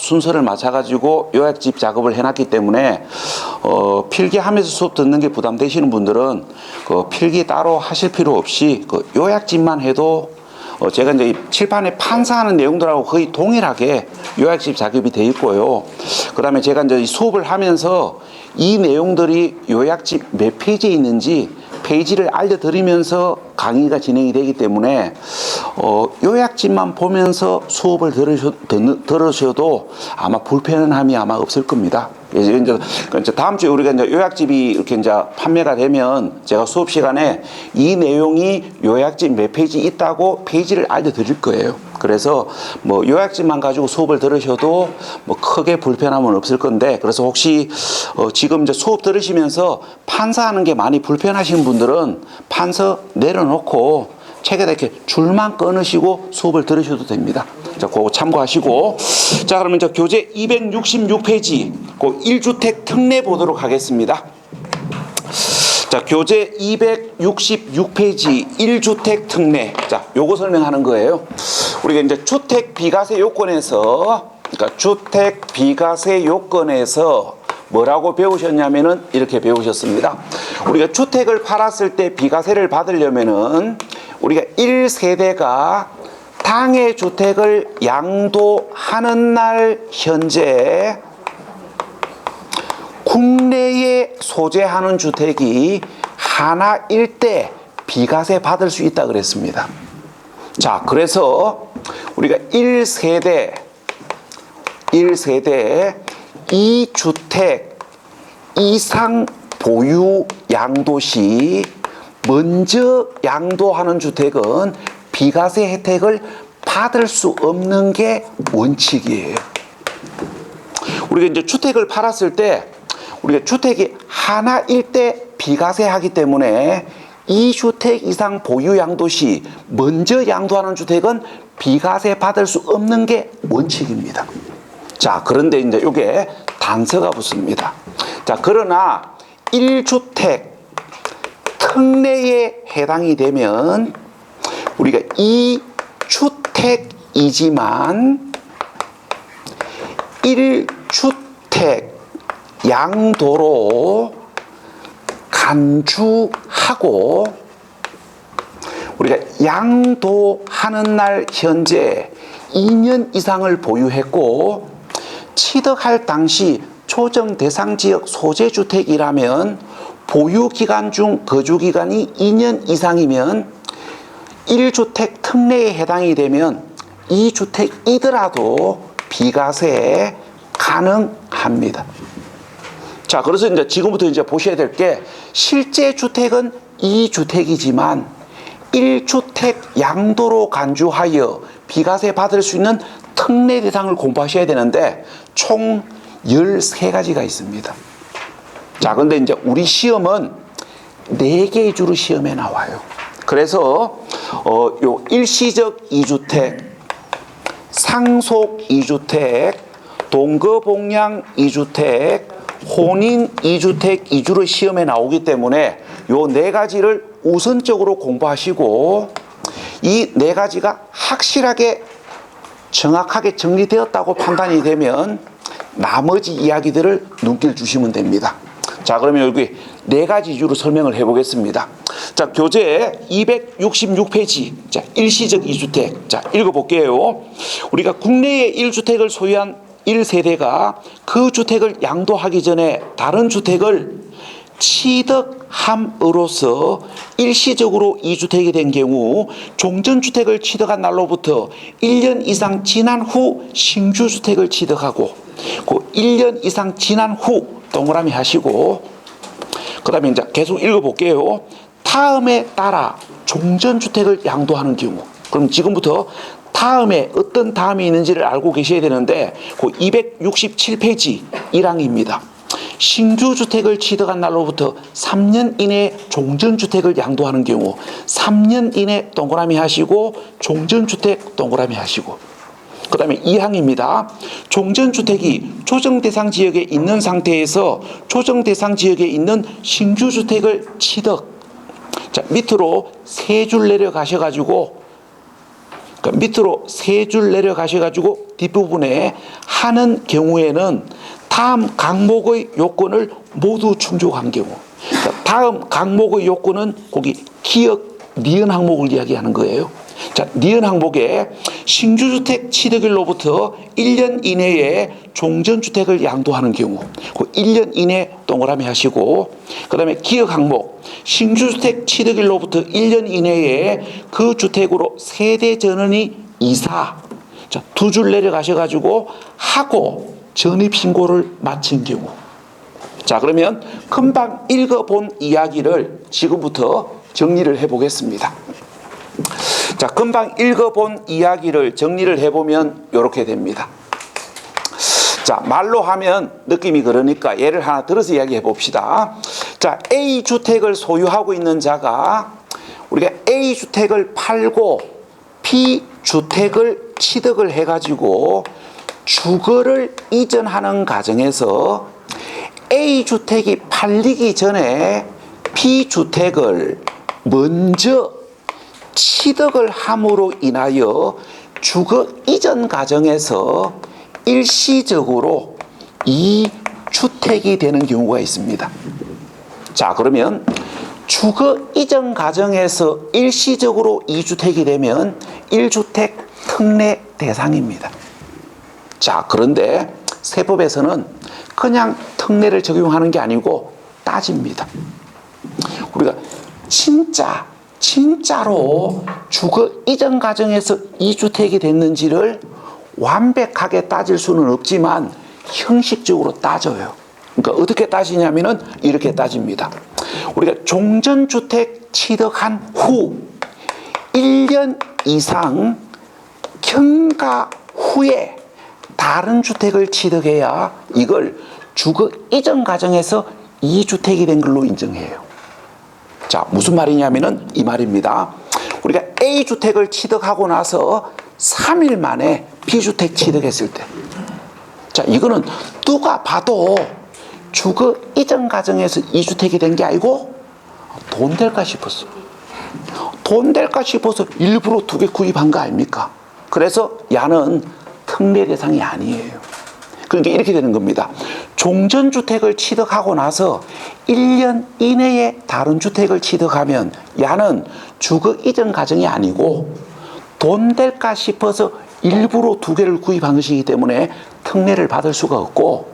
순서를 맞춰가지고 요약집 작업을 해놨기 때문에 필기하면서 수업 듣는 게 부담되시는 분들은 그 필기 따로 하실 필요 없이 그 요약집만 해도 제가 이제 칠판에 판사하는 내용들하고 거의 동일하게 요약집 작업이 돼 있고요. 그 다음에 제가 이제 수업을 하면서 이 내용들이 요약집 몇 페이지에 있는지 페이지를 알려드리면서 강의가 진행이 되기 때문에 요약집만 보면서 수업을 들으셔도 아마 불편함이 아마 없을 겁니다. 이제 다음 주에 우리가 이제 요약집이 이렇게 이제 판매가 되면 제가 수업 시간에 이 내용이 요약집 몇 페이지 있다고 페이지를 알려드릴 거예요. 그래서 뭐 요약집만 가지고 수업을 들으셔도 뭐 크게 불편함은 없을 건데, 그래서 혹시 지금 이제 수업 들으시면서 판사하는 게 많이 불편하신 분들은 판서 내려놓고 책에다 이렇게 줄만 끊으시고 수업을 들으셔도 됩니다. 자, 그거 참고하시고. 자, 그러면 이제 교재 266페이지, 그 1주택 특례 보도록 하겠습니다. 자, 교재 266페이지 1주택 특례. 자, 요거 설명하는 거예요. 우리가 이제 주택 비과세 요건에서, 그러니까 주택 비과세 요건에서 뭐라고 배우셨냐면은 이렇게 배우셨습니다. 우리가 주택을 팔았을 때 비과세를 받으려면은 우리가 1세대가 당해 주택을 양도하는 날 현재 국내에 소재하는 주택이 하나일 때 비과세 받을 수 있다 그랬습니다. 자, 그래서 우리가 1세대 2주택 이상 보유 양도 시 먼저 양도하는 주택은 비과세 혜택을 받을 수 없는 게 원칙이에요. 우리가 이제 주택을 팔았을 때 우리가 주택이 하나일 때 비과세 하기 때문에 2주택 이상 보유 양도 시 먼저 양도하는 주택은 비과세 받을 수 없는 게 원칙입니다. 자, 그런데 이제 이게 단서가 붙습니다. 자, 그러나 1주택 특례에 해당이 되면 우리가 2주택이지만 1주택 양도로 간주하고 우리가 양도하는 날 현재 2년 이상을 보유했고 취득할 당시 조정 대상 지역 소재주택이라면 보유기간 중 거주기간이 2년 이상이면 1주택 특례에 해당이 되면 2주택이더라도 비과세 가능합니다. 자, 그래서 이제 지금부터 이제 보셔야 될 게 실제 주택은 2주택이지만 1주택 양도로 간주하여 비과세 받을 수 있는 특례 대상을 공부하셔야 되는데 총 13가지가 있습니다. 자, 근데 이제 우리 시험은 4개의 주로 시험에 나와요. 그래서 요 일시적 2주택, 상속 2주택, 동거봉양 2주택, 혼인 2주택 2주로 시험에 나오기 때문에 요 4가지를 우선적으로 공부하시고 이 4가지가 확실하게 정확하게 정리되었다고 판단이 되면 나머지 이야기들을 눈길 주시면 됩니다. 자, 그러면 여기 4가지 이유로 설명을 해보겠습니다. 자, 교재 266페이지. 자, 일시적 2주택. 자, 읽어볼게요. 우리가 국내에 1주택을 소유한 1세대가 그 주택을 양도하기 전에 다른 주택을 취득함으로써 일시적으로 2주택이 된 경우 종전주택을 취득한 날로부터 1년 이상 지난 후 신규주택을 취득하고 그 1년 이상 지난 후 동그라미 하시고 그 다음에 이제 계속 읽어볼게요. 다음에 따라 종전주택을 양도하는 경우, 그럼 지금부터 다음에 어떤 다음이 있는지를 알고 계셔야 되는데 그 267페이지 1항입니다. 신규주택을 취득한 날로부터 3년 이내 종전주택을 양도하는 경우 3년 이내 동그라미 하시고 종전주택 동그라미 하시고 그 다음에 2항입니다. 종전주택이 조정대상 지역에 있는 상태에서 조정대상 지역에 있는 신규주택을 취득. 자, 밑으로 3줄 내려가셔가지고 그러니까 밑으로 세 줄 내려가셔가지고 뒷부분에 하는 경우에는 다음 항목의 요건을 모두 충족한 경우, 그러니까 다음 항목의 요건은 거기 기역 니은 항목을 이야기하는 거예요. 자, 니은 항목에 신규주택 취득일로부터 1년 이내에 종전주택을 양도하는 경우, 그 1년 이내 동그라미 하시고, 그 다음에 기역 항목, 신규주택 취득일로부터 1년 이내에 그 주택으로 세대 전원이 이사, 자, 두 줄 내려가셔가지고 하고 전입신고를 마친 경우. 자, 그러면 금방 읽어본 이야기를 지금부터 정리를 해보겠습니다. 자, 금방 읽어본 이야기를 정리를 해보면 이렇게 됩니다. 자, 말로 하면 느낌이 그러니까 예를 하나 들어서 이야기해 봅시다. 자, A주택을 소유하고 있는 자가 우리가 A주택을 팔고 B주택을 취득을 해가지고 주거를 이전하는 과정에서 A주택이 팔리기 전에 B주택을 먼저 취득을 함으로 인하여 주거 이전 과정에서 일시적으로 이 주택이 되는 경우가 있습니다. 자, 그러면 주거 이전 과정에서 일시적으로 2주택이 되면 1주택 특례 대상입니다. 자, 그런데 세법에서는 그냥 특례를 적용하는 게 아니고 따집니다. 우리가 진짜로 주거 이전 과정에서 2주택이 됐는지를 완벽하게 따질 수는 없지만 형식적으로 따져요. 그러니까 어떻게 따지냐면은 이렇게 따집니다. 우리가 종전주택 취득한 후 1년 이상 경과 후에 다른 주택을 취득해야 이걸 주거 이전 과정에서 2주택이 된 걸로 인정해요. 자, 무슨 말이냐면은 이 말입니다. 우리가 A주택을 취득하고 나서 3일 만에 B주택 취득했을 때, 자, 이거는 누가 봐도 주거 이전 과정에서 2주택이 된 게 아니고 돈 될까 싶었어. 돈 될까 싶어서 일부러 2개 구입한 거 아닙니까? 그래서 야는 특례 대상이 아니에요. 그러니까 이렇게 되는 겁니다. 종전주택을 취득하고 나서 1년 이내에 다른 주택을 취득하면 야는 주거 이전 과정이 아니고 돈 될까 싶어서 일부러 2개를 구입한 것이기 때문에 특례를 받을 수가 없고,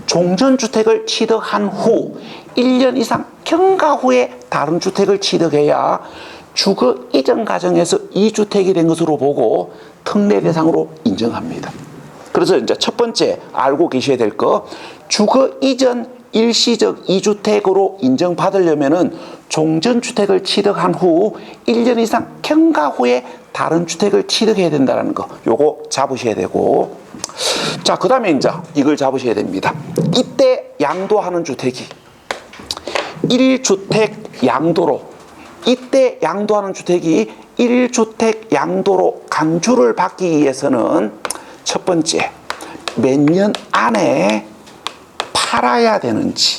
종전주택을 취득한 후 1년 이상 경과 후에 다른 주택을 취득해야 주거 이전 과정에서 2주택이 된 것으로 보고 특례 대상으로 인정합니다. 그래서 이제 첫 번째 알고 계셔야 될 거, 주거 이전 일시적 2주택으로 인정받으려면은 종전주택을 취득한 후 1년 이상 경과 후에 다른 주택을 취득해야 된다는 거, 요거 잡으셔야 되고, 자, 그 다음에 이제 이걸 잡으셔야 됩니다. 이때 양도하는 주택이 1주택 양도로, 이때 양도하는 주택이 1주택 양도로 간주를 받기 위해서는 첫 번째, 몇 년 안에 팔아야 되는지,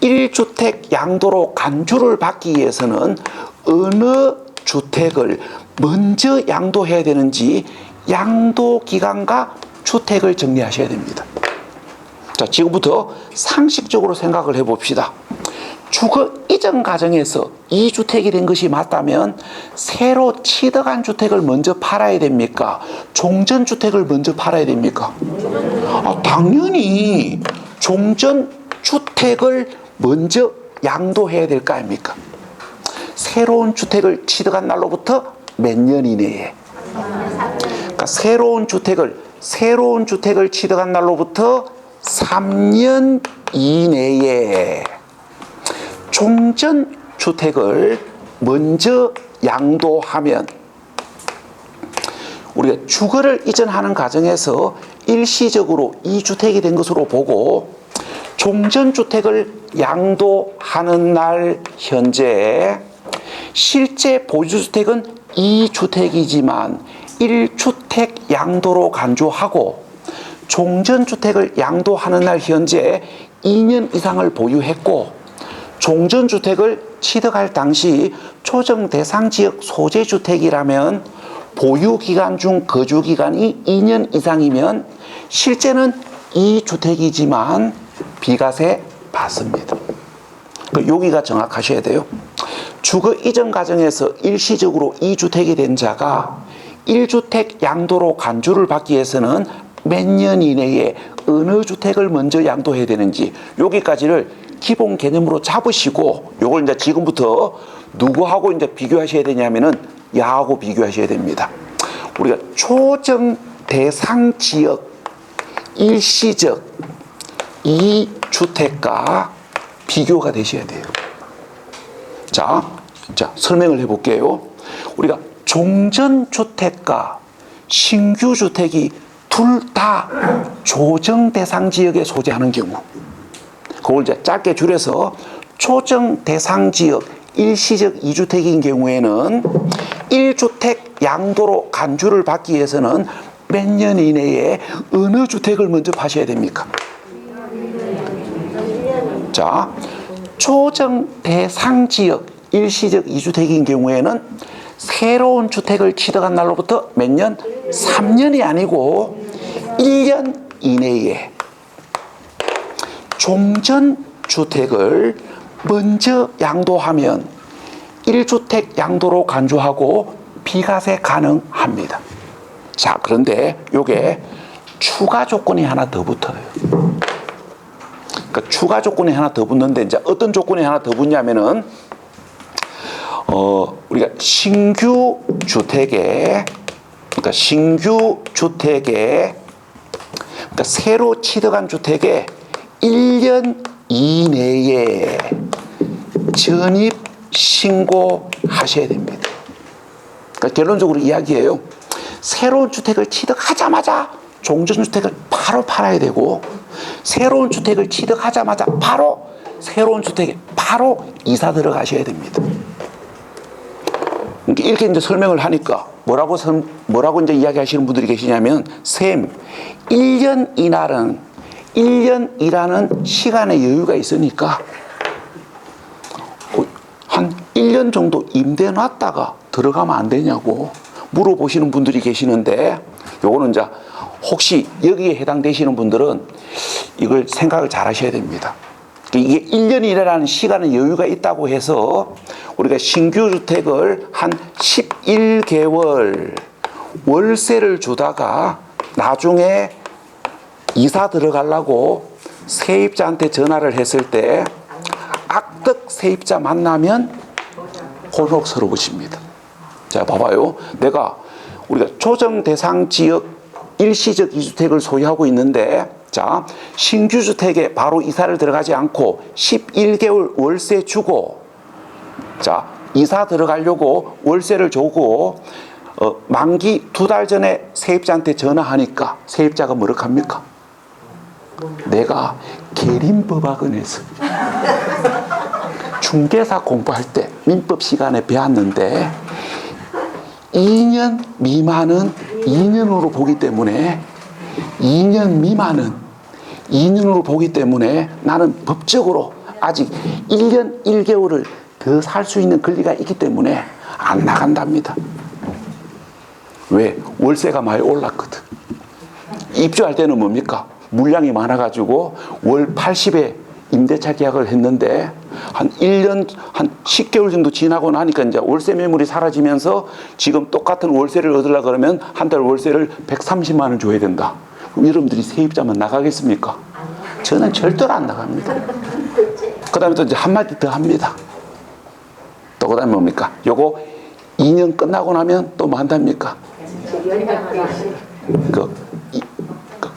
1주택 양도로 간주를 받기 위해서는 어느 주택을 먼저 양도해야 되는지 양도 기간과 주택을 정리하셔야 됩니다. 자, 지금부터 상식적으로 생각을 해봅시다. 주거 이전 과정에서 2주택이 된 것이 맞다면 새로 취득한 주택을 먼저 팔아야 됩니까? 종전주택을 먼저 팔아야 됩니까? 당연히 종전주택을 먼저 양도해야 될 거 아닙니까? 새로운 주택을 취득한 날로부터 몇 년 이내에, 그러니까 새로운 주택을 취득한 날로부터 3년 이내에 종전주택을 먼저 양도하면 우리가 주거를 이전하는 과정에서 일시적으로 2주택이 된 것으로 보고, 종전주택을 양도하는 날 현재 실제 보유주택은 2주택이지만 1주택 양도로 간주하고, 종전주택을 양도하는 날 현재 2년 이상을 보유했고, 종전주택을 취득할 당시 초정 대상 지역 소재주택이라면 보유기간 중 거주기간이 2년 이상이면 실제는 2주택이지만 비과세 받습니다. 여기가 정확하셔야 돼요. 주거 이전 과정에서 일시적으로 2주택이 된 자가 1주택 양도로 간주를 받기 위해서는 몇 년 이내에 어느 주택을 먼저 양도해야 되는지 여기까지를 기본 개념으로 잡으시고 요걸 이제 지금부터 누구하고 이제 비교하셔야 되냐면은 야하고 비교하셔야 됩니다. 우리가 초정 대상 지역 일시적 2주택과 비교가 되셔야 돼요. 자, 설명을 해볼게요. 우리가 종전주택과 신규주택이 둘 다 조정 대상 지역에 소재하는 경우, 그걸 이제 짧게 줄여서 초정 대상 지역 일시적 2주택인 경우에는 1주택 양도로 간주를 받기 위해서는 몇 년 이내에 어느 주택을 먼저 파셔야 됩니까? 자, 초정 대상 지역 일시적 2주택인 경우에는 새로운 주택을 취득한 날로부터 몇 년? 3년이 아니고 1년 이내에 종전주택을 먼저 양도하면 1주택 양도로 간주하고 비과세 가능합니다. 자, 그런데 요게 추가 조건이 하나 더 붙어요. 그러니까 추가 조건이 하나 더 붙는데 이제 어떤 조건이 하나 더 붙냐면은 우리가 신규 주택에 그러니까 새로 취득한 주택에 1년 이내에 전입 신고하셔야 됩니다. 그러니까 결론적으로 이야기해요. 새로운 주택을 취득하자마자 종전주택을 바로 팔아야 되고 새로운 주택을 취득하자마자 바로 새로운 주택에 바로 이사 들어가셔야 됩니다. 이렇게 이제 설명을 하니까 뭐라고 이제 이야기하시는 분들이 계시냐면 쌤, 1년이라는 시간의 여유가 있으니까 한 1년 정도 임대 놨다가 들어가면 안 되냐고 물어보시는 분들이 계시는데 요거는 이제 혹시 여기에 해당되시는 분들은 이걸 생각을 잘 하셔야 됩니다. 이게 1년이라는 시간의 여유가 있다고 해서 우리가 신규 주택을 한 11개월 월세를 주다가 나중에 이사 들어가려고 세입자한테 전화를 했을 때 악덕 세입자 만나면 곤혹스러우십니다. 자, 봐봐요. 우리가 조정 대상 지역 일시적 2주택을 소유하고 있는데 자, 신규 주택에 바로 이사를 들어가지 않고 11개월 월세 주고 자, 이사 들어가려고 월세를 주고 만기 2달 전에 세입자한테 전화하니까 세입자가 뭐라고 합니까? 내가 계림법학원에서 중개사 공부할 때 민법 시간에 배웠는데 2년 미만은 2년으로 보기 때문에 2년 미만은 2년으로 보기 때문에 나는 법적으로 아직 1년 1개월을 더 살 수 있는 권리가 있기 때문에 안 나간답니다. 왜? 월세가 많이 올랐거든. 입주할 때는 뭡니까? 물량이 많아가지고 월 80에 임대차 계약을 했는데 한 1년, 한 10개월 정도 지나고 나니까 이제 월세 매물이 사라지면서 지금 똑같은 월세를 얻으려고 그러면 한 달 월세를 130만 원 줘야 된다. 그럼 여러분들이 세입자만 나가겠습니까? 저는 절대로 안 나갑니다. 그 다음에 또 이제 한마디 더 합니다. 또 그 다음에 뭡니까? 요거 2년 끝나고 나면 또 뭐 한답니까?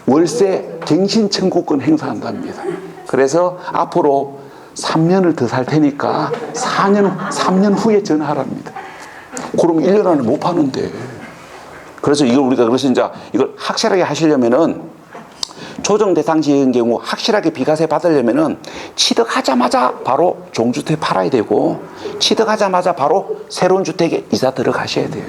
월세 갱신 청구권 행사한답니다. 그래서 앞으로 3년을 더 살 테니까 3년 후에 전화하랍니다. 그럼 1년 안에 못 파는데. 그래서 그래서 이제 이걸 확실하게 하시려면은 조정 대상 지역인 경우 확실하게 비과세 받으려면은 취득하자마자 바로 종주택 팔아야 되고 취득하자마자 바로 새로운 주택에 이사 들어가셔야 돼요.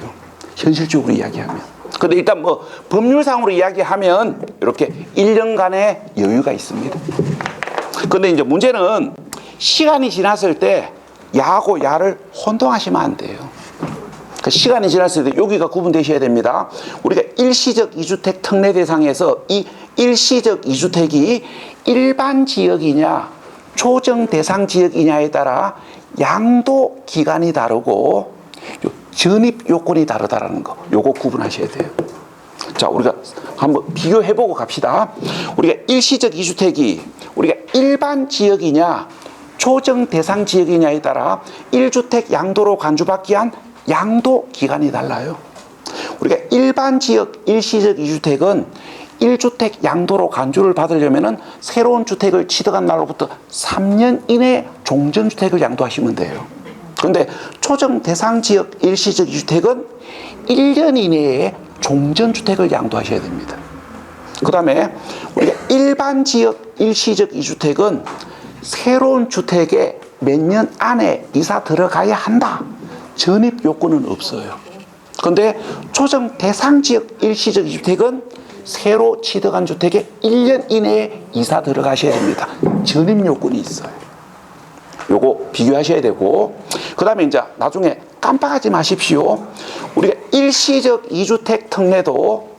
현실적으로 이야기하면. 근데 일단 뭐 법률상으로 이야기하면 이렇게 1년간의 여유가 있습니다. 근데 이제 문제는 시간이 지났을 때 야하고 야를 혼동하시면 안 돼요. 그 시간이 지났을 때 여기가 구분되셔야 됩니다. 우리가 일시적 이주택 특례 대상에서 이 일시적 이주택이 일반 지역이냐 초정 대상 지역이냐에 따라 양도 기간이 다르고 전입 요건이 다르다라는 거, 요거 구분하셔야 돼요. 자, 우리가 한번 비교해보고 갑시다. 우리가 일시적 이주택이 우리가 일반 지역이냐 초정 대상 지역이냐에 따라 1주택 양도로 간주받기 위한 양도 기간이 달라요. 우리가 일반 지역 일시적 이주택은 1주택 양도로 간주를 받으려면은 새로운 주택을 취득한 날로부터 3년 이내에 종전주택을 양도하시면 돼요. 그런데 초정 대상 지역 일시적 이주택은 1년 이내에 종전주택을 양도하셔야 됩니다. 그 다음에 우리가 일반 지역 일시적 이주택은 새로운 주택에 몇 년 안에 이사 들어가야 한다. 전입 요건은 없어요. 그런데 초정 대상 지역 일시적 이주택은 새로 취득한 주택에 1년 이내에 이사 들어가셔야 됩니다. 전입 요건이 있어요. 요거 비교하셔야 되고, 그 다음에 이제 나중에 깜빡하지 마십시오. 우리가 일시적 이주택 특례도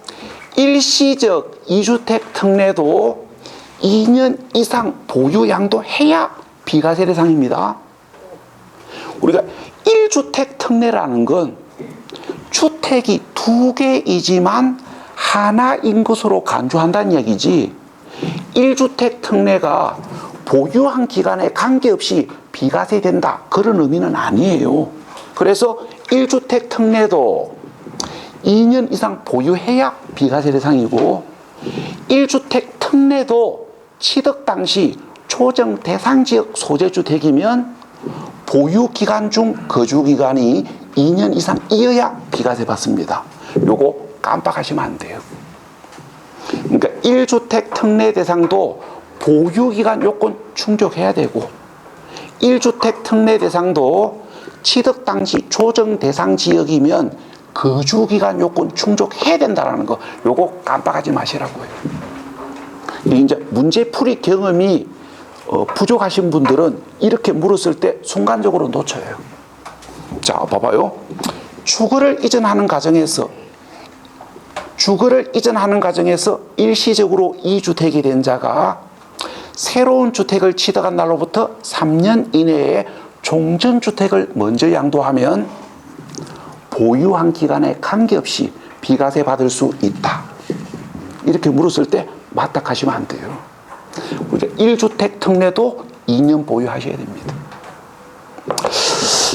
2년 이상 보유 양도해야 비과세 대상입니다. 우리가 1주택 특례라는 건 주택이 2개이지만 하나인 것으로 간주한다는 얘기지, 1주택 특례가 보유한 기간에 관계없이 비과세 된다, 그런 의미는 아니에요. 그래서 1주택 특례도 2년 이상 보유해야 비과세 대상이고, 1주택 특례도 취득 당시 초정 대상 지역 소재주택이면 보유 기간 중 거주 기간이 2년 이상 이어야 비과세 받습니다. 요거 깜빡하시면 안 돼요. 그러니까 1주택 특례 대상도 보유 기간 요건 충족해야 되고, 1주택 특례 대상도 취득 당시 초정 대상 지역이면 거주 기간 요건 충족해야 된다는 거, 요거 깜빡하지 마시라고요. 이제 문제풀이 경험이 부족하신 분들은 이렇게 물었을 때 순간적으로 놓쳐요. 자, 봐봐요. 주거를 이전하는 과정에서 일시적으로 2주택이 된 자가 새로운 주택을 취득한 날로부터 3년 이내에 종전주택을 먼저 양도하면 보유한 기간에 관계없이 비과세 받을 수 있다. 이렇게 물었을 때 맞다 하시면 안 돼요. 1주택 특례도 2년 보유하셔야 됩니다.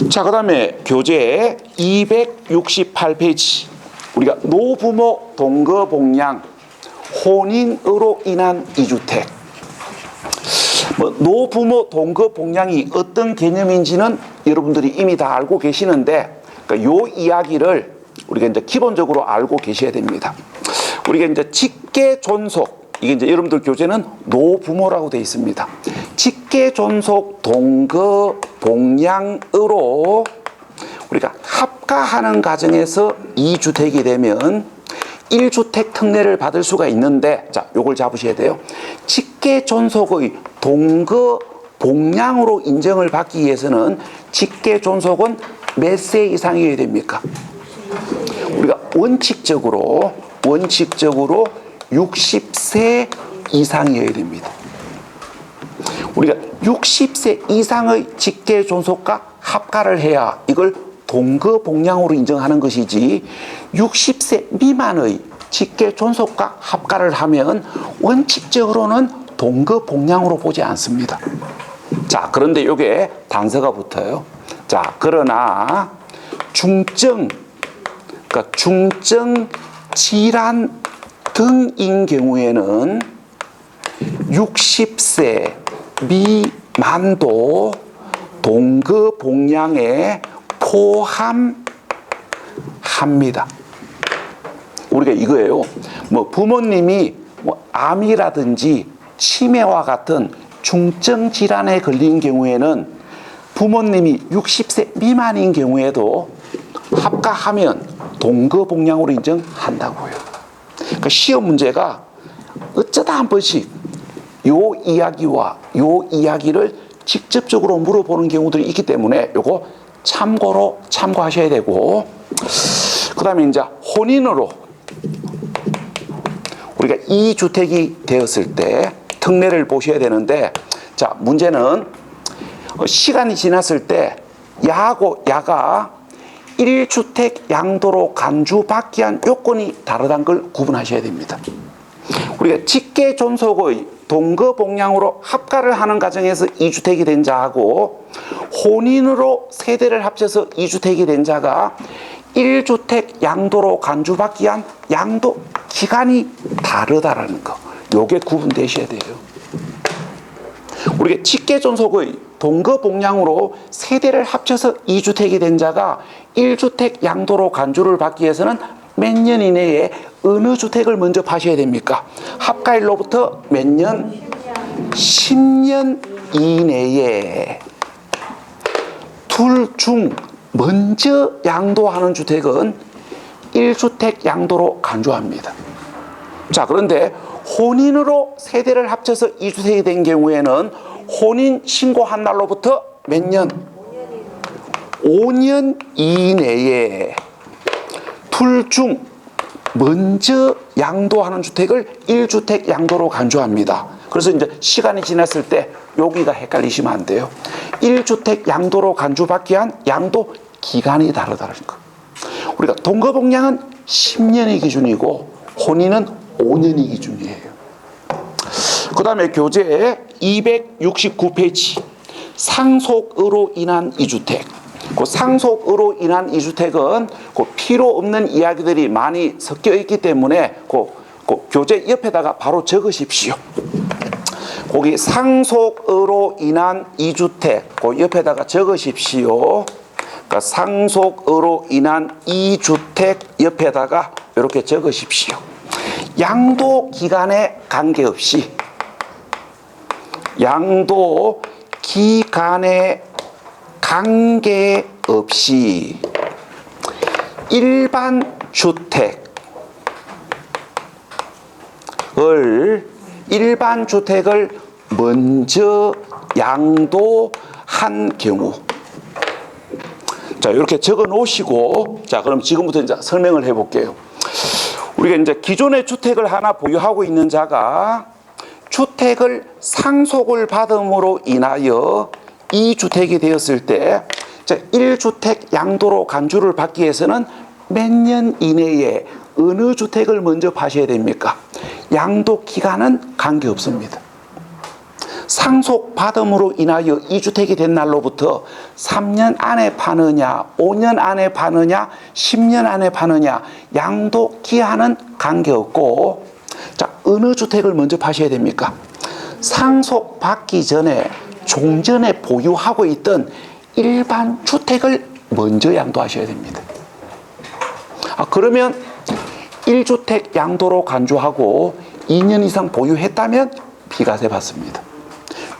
자, 그 다음에 교재 268페이지. 우리가 노부모 동거복량 혼인으로 인한 2주택. 노부모 동거복량이 어떤 개념인지는 여러분들이 이미 다 알고 계시는데, 그러니까 요 이야기를 우리가 이제 기본적으로 알고 계셔야 됩니다. 우리가 이제 직계존속, 이게 이제 여러분들 교재는 노부모라고 되어 있습니다. 직계존속 동거복량으로 우리가 합가하는 과정에서 2주택이 되면 1주택 특례를 받을 수가 있는데, 자, 요걸 잡으셔야 돼요. 직계존속의 동거복량으로 인정을 받기 위해서는 직계존속은 몇 세 이상이어야 됩니까? 우리가 원칙적으로 60세 이상이어야 됩니다. 우리가 60세 이상의 직계존속과 합가를 해야 이걸 동거복량으로 인정하는 것이지, 60세 미만의 직계존속과 합가를 하면 원칙적으로는 동거복량으로 보지 않습니다. 자, 그런데 요게 단서가 붙어요. 자, 그러나 그러니까 중증 질환 등인 경우에는 60세 미만도 동거복량에 포함합니다. 우리가 이거예요. 부모님이 암이라든지 치매와 같은 중증 질환에 걸린 경우에는 부모님이 60세 미만인 경우에도 합가하면 동거복량으로 인정한다고요. 그러니까 시험 문제가 어쩌다 한 번씩 요 이야기와 요 이야기를 직접적으로 물어보는 경우들이 있기 때문에 요거 참고하셔야 되고, 그 다음에 이제 혼인으로 우리가 2주택이 되었을 때 특례를 보셔야 되는데, 자, 문제는 시간이 지났을 때 야하고 야가 1주택 양도로 간주받기 위한 요건이 다르다는 걸 구분하셔야 됩니다. 우리가 직계 존속의 동거복량으로 합가를 하는 과정에서 2주택이 된 자하고 혼인으로 세대를 합쳐서 2주택이 된 자가 1주택 양도로 간주받기 위한 양도 기간이 다르다라는 거, 요게 구분되셔야 돼요. 우리가 직계 존속의 동거복량으로 세대를 합쳐서 2주택이 된 자가 1주택 양도로 간주를 받기 위해서는 몇 년 이내에 어느 주택을 먼저 파셔야 됩니까? 합가일로부터 몇 년? 10년 이내에 둘 중 먼저 양도하는 주택은 1주택 양도로 간주합니다. 자, 그런데 혼인으로 세대를 합쳐서 2주택이 된 경우에는 혼인 신고한 날로부터 몇 년? 5년 이내에 둘 중 먼저 양도하는 주택을 1주택 양도로 간주합니다. 그래서 이제 시간이 지났을 때 여기가 헷갈리시면 안 돼요. 1주택 양도로 간주받기 위한 양도 기간이 다르다는 거. 우리가 동거복량은 10년이 기준이고 혼인은 5년이 기준이에요. 그 다음에 교재 269페이지 상속으로 인한 2주택. 그 상속으로 인한 2주택은 그 필요 없는 이야기들이 많이 섞여 있기 때문에 그 교재 옆에다가 바로 적으십시오. 거기 상속으로 인한 2주택 그 옆에다가 적으십시오. 그러니까 상속으로 인한 2주택 옆에다가 이렇게 적으십시오. 양도 기간에 관계없이 양도 기간에 관계없이 일반 주택을 먼저 양도한 경우, 자, 이렇게 적어 놓으시고, 자, 그럼 지금부터 이제 설명을 해 볼게요. 우리가 이제 기존의 주택을 하나 보유하고 있는 자가 주택을 상속을 받음으로 인하여 2주택이 되었을 때 1주택 양도로 간주를 받기 위해서는 몇 년 이내에 어느 주택을 먼저 파셔야 됩니까? 양도 기간은 관계없습니다. 상속 받음으로 인하여 2주택이 된 날로부터 3년 안에 파느냐, 5년 안에 파느냐, 10년 안에 파느냐, 양도 기한은 관계없고, 자, 어느 주택을 먼저 파셔야 됩니까? 상속 받기 전에 종전에 보유하고 있던 일반 주택을 먼저 양도하셔야 됩니다. 그러면 1주택 양도로 간주하고 2년 이상 보유했다면 비과세 받습니다.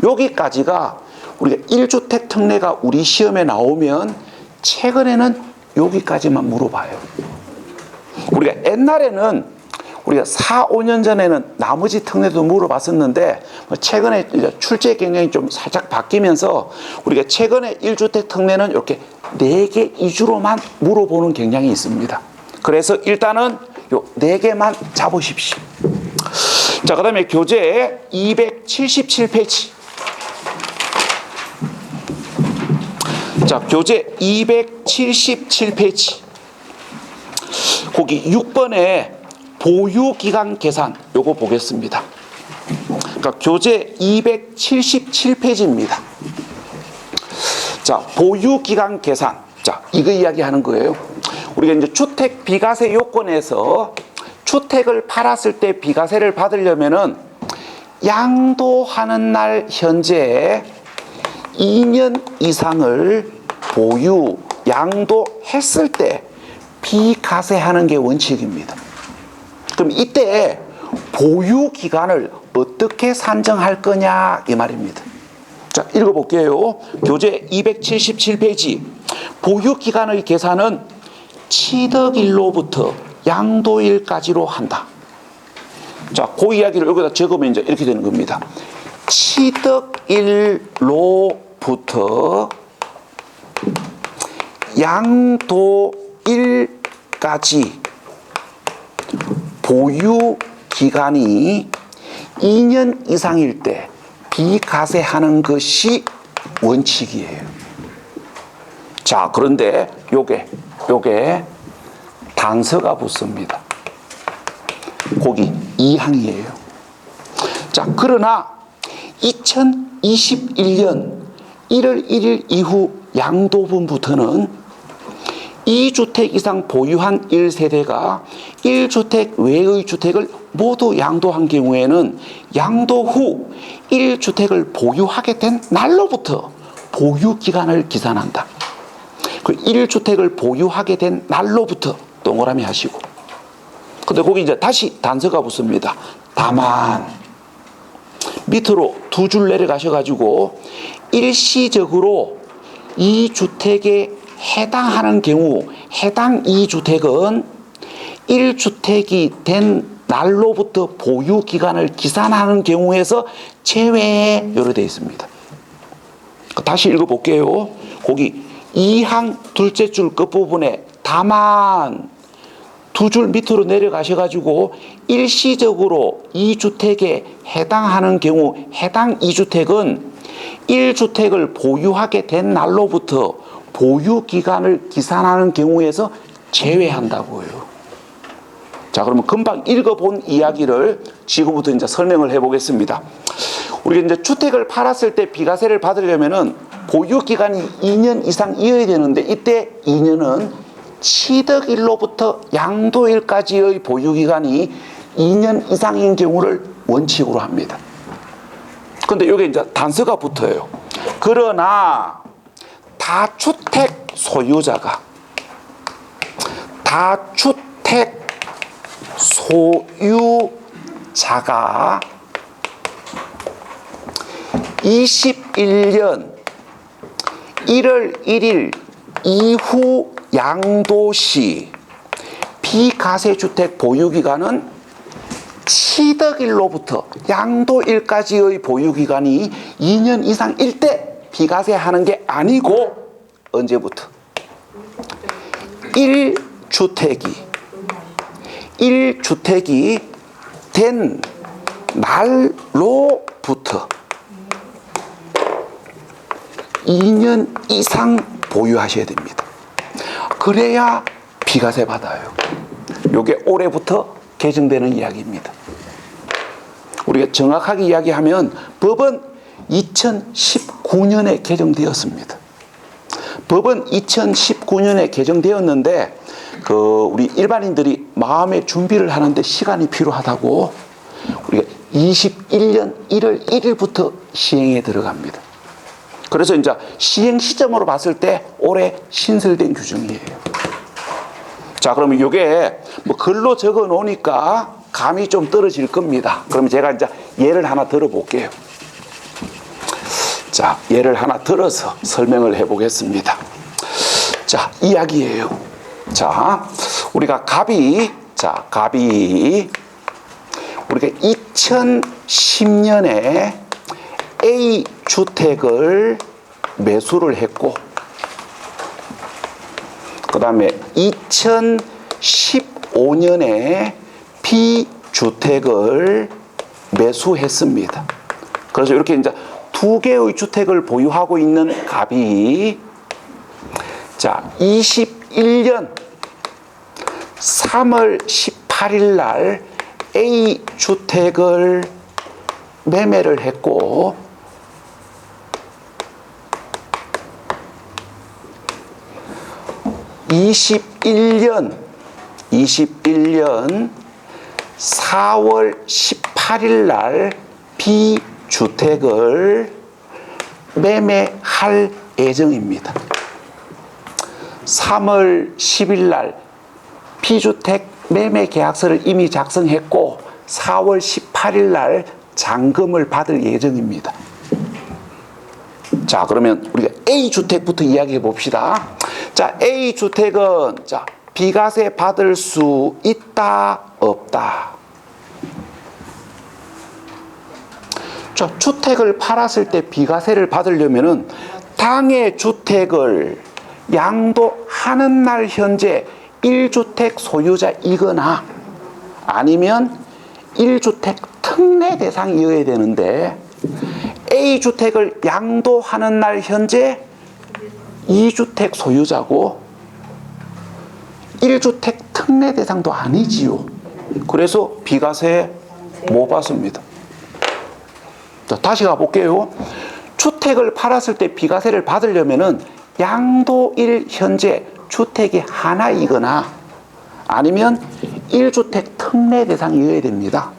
여기까지가 우리가 1주택 특례가 우리 시험에 나오면 최근에는 여기까지만 물어봐요. 우리가 옛날에는 우리가 4, 5년 전에는 나머지 특례도 물어봤었는데 최근에 출제 경향이 좀 살짝 바뀌면서 우리가 최근에 1주택 특례는 이렇게 4개 위주로만 물어보는 경향이 있습니다. 그래서 일단은 요 4개만 잡으십시오. 자, 그 다음에 교재 277페이지. 자, 교재 277페이지. 거기 6번에 보유기간 계산 요거 보겠습니다. 그러니까 교재 277페이지입니다. 자, 보유기간 계산. 자, 이거 이야기하는 거예요. 우리가 이제 주택 비과세 요건에서 주택을 팔았을 때 비과세를 받으려면은 양도하는 날 현재 2년 이상을 보유, 양도했을 때 비과세하는 게 원칙입니다. 그럼 이때 보유 기간을 어떻게 산정할 거냐 이 말입니다. 자, 읽어볼게요. 교재 277페이지. 보유 기간의 계산은 취득일로부터 양도일까지로 한다. 자, 그 이야기를 여기다 적으면 이제 이렇게 되는 겁니다. 취득일로부터 양도일까지 2년까지 보유 기간이 2년 이상일 때 비과세하는 것이 원칙이에요. 자, 그런데 요게 단서가 붙습니다. 거기 2항이에요. 자, 그러나 2021년 1월 1일 이후 양도분부터는 2주택 이상 보유한 1세대가 1주택 외의 주택을 모두 양도한 경우에는 양도 후 1주택을 보유하게 된 날로부터 보유기간을 기산한다. 그 1주택을 보유하게 된 날로부터 동그라미 하시고. 근데 거기 이제 다시 단서가 붙습니다. 다만 밑으로 두 줄 내려가셔가지고 일시적으로 2주택에 해당하는 경우 해당 2주택은 1주택이 된 날로부터 보유기간을 기산하는 경우에서 제외해 요로 되어 있습니다. 다시 읽어볼게요. 거기 2항 둘째 줄 끝부분에 다만 두 줄 밑으로 내려가셔가지고 일시적으로 2주택에 해당하는 경우 해당 2주택은 1주택을 보유하게 된 날로부터 보유기간을 기산하는 경우에서 제외한다고요. 자, 그러면 금방 읽어본 이야기를 지금부터 이제 설명을 해보겠습니다. 우리가 이제 주택을 팔았을 때 비과세를 받으려면은 보유기간이 2년 이상 이어야 되는데 이때 2년은 취득일로부터 양도일까지의 보유기간이 2년 이상인 경우를 원칙으로 합니다. 근데 여기 이제 단서가 붙어요. 그러나 다주택 소유자가 21년 1월 1일 이후 양도시 비과세주택 보유기간은 취득일로부터 양도일까지의 보유기간이 2년 이상일 때 비과세하는 게 아니고 언제부터? 1주택이 된 날로부터 2년 이상 보유하셔야 됩니다. 그래야 비과세 받아요. 이게 올해부터 개정되는 이야기입니다. 우리가 정확하게 이야기하면 법은 2019년에 개정되었습니다. 법은 2019년에 개정되었는데 우리 일반인들이 마음의 준비를 하는데 시간이 필요하다고 우리가 21년 1월 1일부터 시행에 들어갑니다. 그래서 이제 시행 시점으로 봤을 때 올해 신설된 규정이에요. 자, 그러면 이게 뭐 글로 적어 놓으니까 감이 좀 떨어질 겁니다. 그러면 제가 이제 예를 하나 들어볼게요. 자, 예를 하나 들어서 설명을 해보겠습니다. 자, 이야기예요. 자, 우리가 갑이 우리가 2010년에 A 주택을 매수를 했고, 그 다음에 2015년에 B 주택을 매수했습니다. 그래서 이렇게 이제 두 개의 주택을 보유하고 있는 갑이 21년 3월 18일 날 A 주택을 매매를 했고, 21년 4월 18일 날 B 주택을 매매할 예정입니다. 3월 10일 날 B주택 매매 계약서를 이미 작성했고 4월 18일 날 잔금을 받을 예정입니다. 자, 그러면 우리가 A주택부터 이야기해 봅시다. 자, A주택은 비과세 받을 수 있다, 없다? 자, 주택을 팔았을 때 비과세를 받으려면은 당해 주택을 양도하는 날 현재 1주택 소유자이거나 아니면 1주택 특례 대상이어야 되는데 A주택을 양도하는 날 현재 2주택 소유자고 1주택 특례 대상도 아니지요. 그래서 비과세 못 받습니다. 자, 다시 가볼게요. 주택을 팔았을 때 비과세를 받으려면은 양도일 현재 주택이 하나이거나 아니면 1주택 특례 대상이어야 됩니다.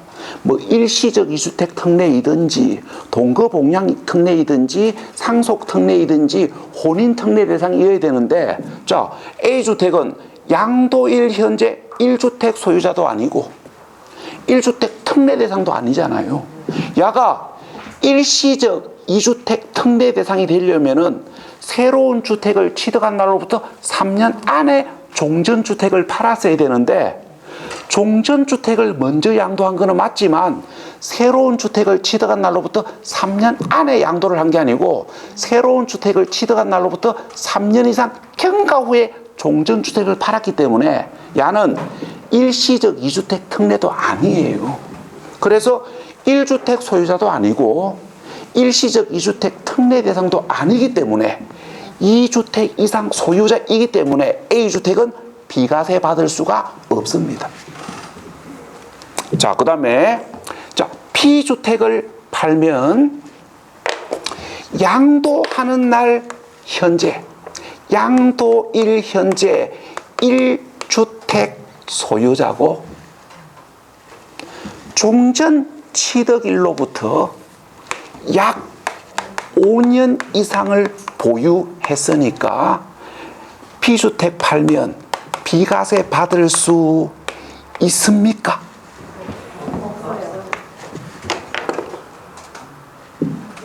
뭐 일시적 2주택 특례이든지 동거봉양 특례이든지 상속 특례이든지 혼인 특례 대상이어야 되는데, 자, A주택은 양도일 현재 1주택 소유자도 아니고 1주택 특례 대상도 아니잖아요. 야가 일시적 2주택 특례 대상이 되려면은 새로운 주택을 취득한 날로부터 3년 안에 종전주택을 팔았어야 되는데, 종전주택을 먼저 양도한 거는 맞지만 새로운 주택을 취득한 날로부터 3년 안에 양도를 한 게 아니고 새로운 주택을 취득한 날로부터 3년 이상 경과 후에 종전주택을 팔았기 때문에 야는 일시적 2주택 특례도 아니에요. 그래서 1주택 소유자도 아니고 일시적 2주택 특례 대상도 아니기 때문에 2주택 이상 소유자이기 때문에 A주택은 비과세 받을 수가 없습니다. 자, 그 다음에 B주택을 팔면 양도하는 날 현재 양도일 현재 1주택 소유자고 종전 취득일로부터 약 5년 이상을 보유했으니까 B주택 팔면 비과세 받을 수 있습니까?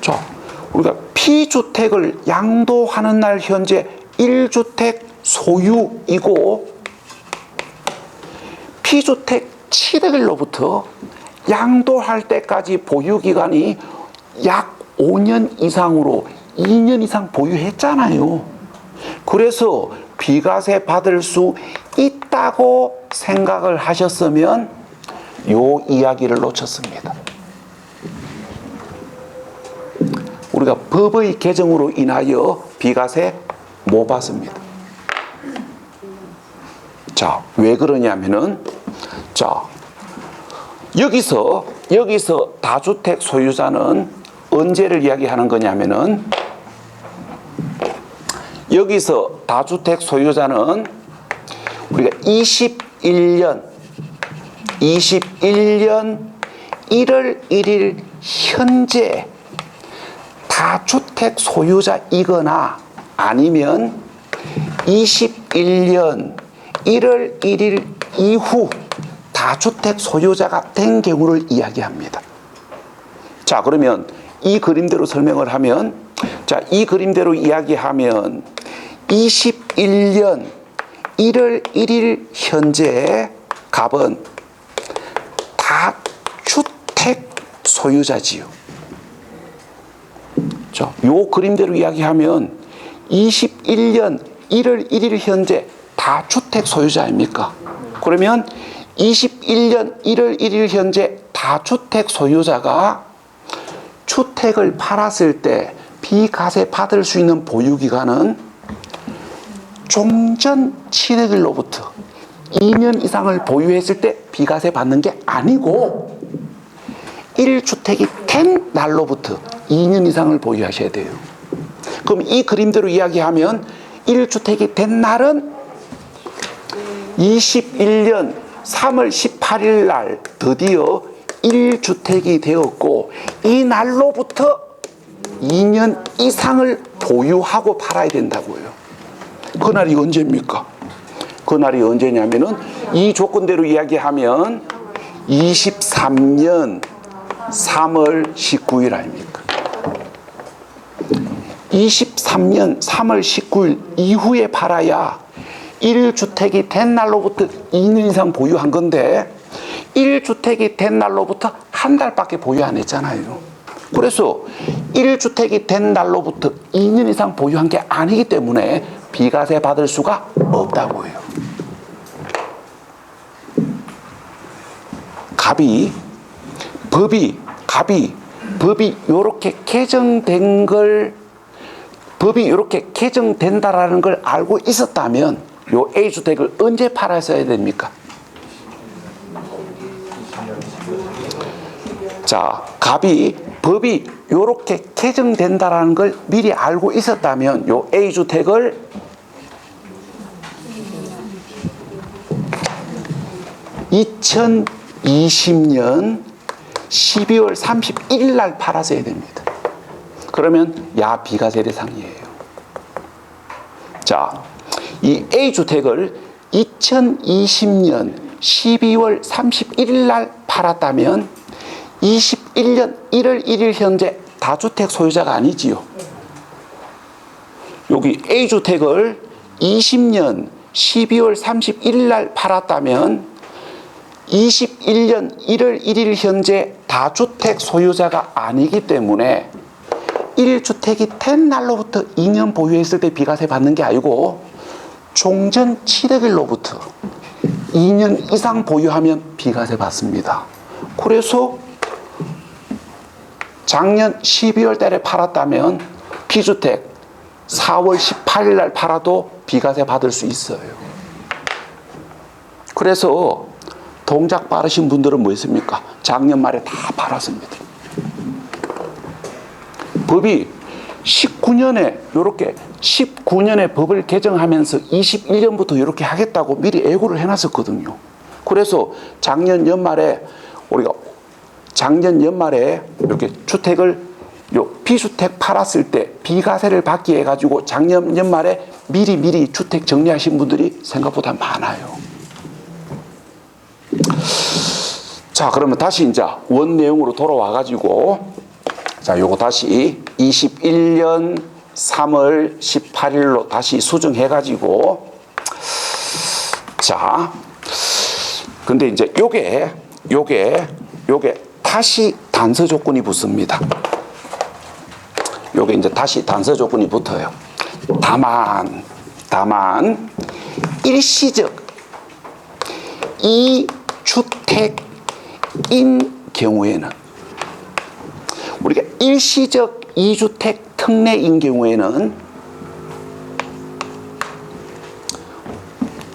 자, 우리가 B주택을 양도하는 날 현재 1주택 소유이고 B주택 취득일로부터 양도할 때까지 보유기간이 약 5년 이상으로 2년 이상 보유했잖아요. 그래서 비과세 받을 수 있다고 생각을 하셨으면 요 이야기를 놓쳤습니다. 우리가 법의 개정으로 인하여 비과세 못 받습니다. 자, 왜 그러냐면은, 자, 여기서 다주택 소유자는 언제를 이야기하는 거냐면은, 여기서 다주택 소유자는 우리가 21년 1월 1일 현재 다주택 소유자이거나 아니면 21년 1월 1일 이후 다주택 소유자가 된 경우를 이야기합니다. 자, 그러면 이 그림대로 설명을 하면, 자, 이 그림대로 이야기하면 21년 1월 1일 현재 갑은 다주택 소유자지요. 자, 요 그림대로 이야기하면 21년 1월 1일 현재 다주택 소유자 아닙니까? 그러면 21년 1월 1일 현재 다주택 소유자가 주택을 팔았을 때 비과세 받을 수 있는 보유기간은 종전 취득일로부터 2년 이상을 보유했을 때 비과세 받는 게 아니고 1주택이 된 날로부터 2년 이상을 보유하셔야 돼요. 그럼 이 그림대로 이야기하면 1주택이 된 날은 21년 3월 18일 날 드디어 1주택이 되었고 이 날로부터 2년 이상을 보유하고 팔아야 된다고요. 그날이 언제입니까? 그날이 언제냐면은 이 조건대로 이야기하면 23년 3월 19일 아닙니까? 23년 3월 19일 이후에 팔아야 1주택이 된 날로부터 2년 이상 보유한 건데 1주택이 된 날로부터 한 달밖에 보유 안 했잖아요. 그래서 1주택이 된 날로부터 2년 이상 보유한 게 아니기 때문에 비과세 받을 수가 없다고요. 법이 요렇게 개정된 걸, 법이 이렇게 개정된다라는 걸 알고 있었다면 요 A주택을 언제 팔았어야 됩니까? 자, 법이 이렇게 개정된다라는 걸 미리 알고 있었다면 요 A주택을 2020년 12월 31일 날 팔았어야 됩니다. 그러면 비과세 대상이에요. 자, 이 A주택을 2020년 12월 31일 날 팔았다면 21년 1월 1일 현재 다주택 소유자가 아니지요. 여기 A주택을 20년 12월 31일 날 팔았다면 21년 1월 1일 현재 다주택 소유자가 아니기 때문에 1주택이 된 날로부터 2년 보유했을 때 비과세 받는 게 아니고 종전 700일로부터 2년 이상 보유하면 비과세 받습니다. 그래서 작년 12월 달에 팔았다면 B주택 4월 18일 날 팔아도 비과세 받을 수 있어요. 그래서 동작 빠르신 분들은 뭐 했습니까? 작년 말에 다 팔았습니다. 법이 19년에 법을 개정하면서 21년부터 이렇게 하겠다고 미리 예고를 해놨었거든요. 그래서 작년 연말에 이렇게 주택을 B주택 팔았을 때 비과세를 받기 해가지고 작년 연말에 미리 주택 정리하신 분들이 생각보다 많아요. 자, 그러면 다시 이제 원 내용으로 돌아와가지고, 자, 요거 다시 21년 3월 18일로 다시 수정해가지고, 자, 근데 이제 요게 다시 단서 조건이 붙습니다. 요게 이제 다시 단서 조건이 붙어요. 다만, 일시적 이 주택인 경우에는, 우리가 일시적 2주택 특례인 경우에는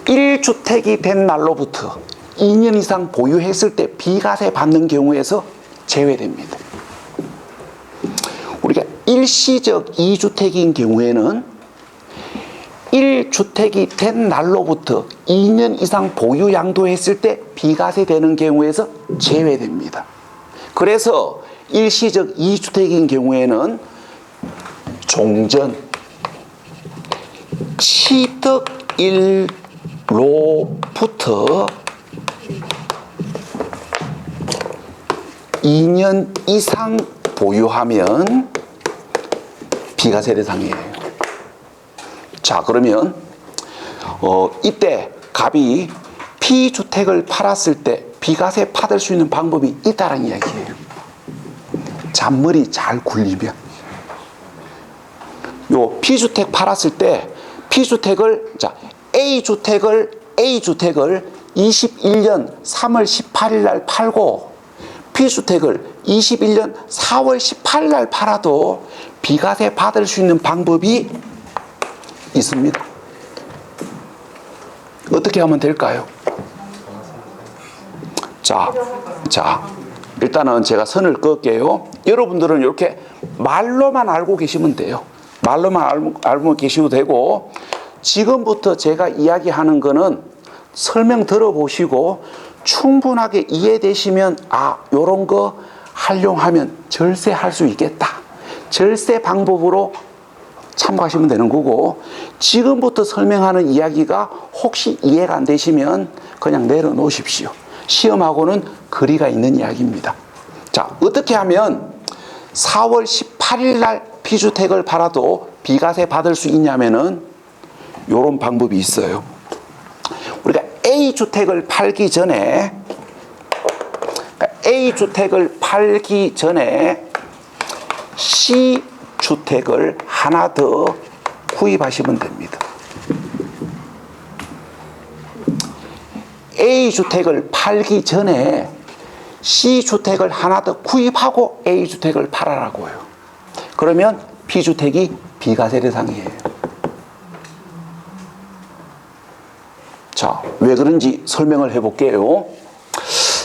1주택이 된 날로부터 2년 이상 보유했을 때 비과세 받는 경우에서 제외됩니다. 우리가 일시적 2주택인 경우에는 1주택이 된 날로부터 2년 이상 보유 양도했을 때 비과세 되는 경우에서 제외됩니다. 그래서 일시적 2주택인 경우에는 종전 취득일로부터 2년 이상 보유하면 비과세 대상이에요. 자, 그러면 이때 갑이 B주택을 팔았을 때 비과세 받을 수 있는 방법이 있다는 이야기예요. 잔머리 잘 굴리면. 요 B주택 팔았을 때 B주택을, 자, A주택을 21년 3월 18일 날 팔고 B주택을 21년 4월 18일 날 팔아도 비과세 받을 수 있는 방법이 있습니다. 어떻게 하면 될까요? 자, 일단은 제가 선을 그을게요. 여러분들은 이렇게 말로만 알고 계시면 돼요. 말로만 알고 계시면 되고, 지금부터 제가 이야기하는 거는 설명 들어보시고 충분하게 이해되시면, 요런 거 활용하면 절세할 수 있겠다, 절세 방법으로 참고하시면 되는 거고, 지금부터 설명하는 이야기가 혹시 이해가 안 되시면 그냥 내려놓으십시오. 시험하고는 거리가 있는 이야기입니다. 자, 어떻게 하면 4월 18일 날 B주택을 팔아도 비과세 받을 수 있냐면은 요런 방법이 있어요. 우리가 A주택을 팔기 전에 C주택을 하나 더 구입하시면 됩니다. A주택을 팔기 전에 C주택을 하나 더 구입하고 A주택을 팔아라고요. 그러면 B주택이 비과세 대상이에요. 자, 왜 그런지 설명을 해볼게요.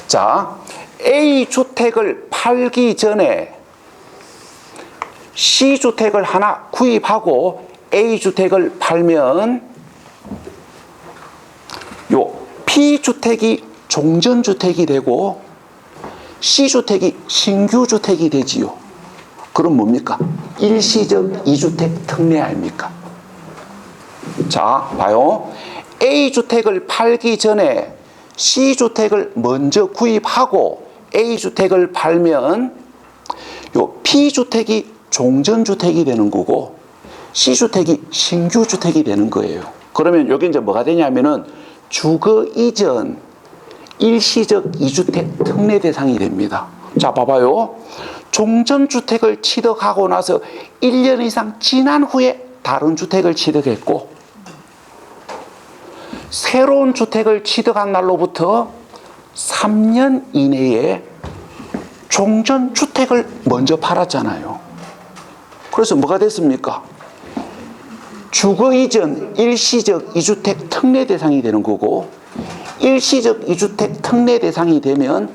자, A주택을 팔기 전에 C주택을 하나 구입하고 A주택을 팔면 요 B주택이 종전주택이 되고 C주택이 신규주택이 되지요. 그럼 뭡니까? 일시적 이주택 특례 아닙니까? 자, 봐요. A주택을 팔기 전에 C주택을 먼저 구입하고 A주택을 팔면 요 B주택이 종전주택이 되는 거고 C주택이 신규주택이 되는 거예요. 그러면 여기 이제 뭐가 되냐면은 주거 이전 일시적 이주택 특례 대상이 됩니다. 자, 봐봐요. 종전주택을 취득하고 나서 1년 이상 지난 후에 다른 주택을 취득했고 새로운 주택을 취득한 날로부터 3년 이내에 종전주택을 먼저 팔았잖아요. 그래서 뭐가 됐습니까? 주거 이전 일시적 이주택 특례 대상이 되는 거고 일시적 이주택 특례 대상이 되면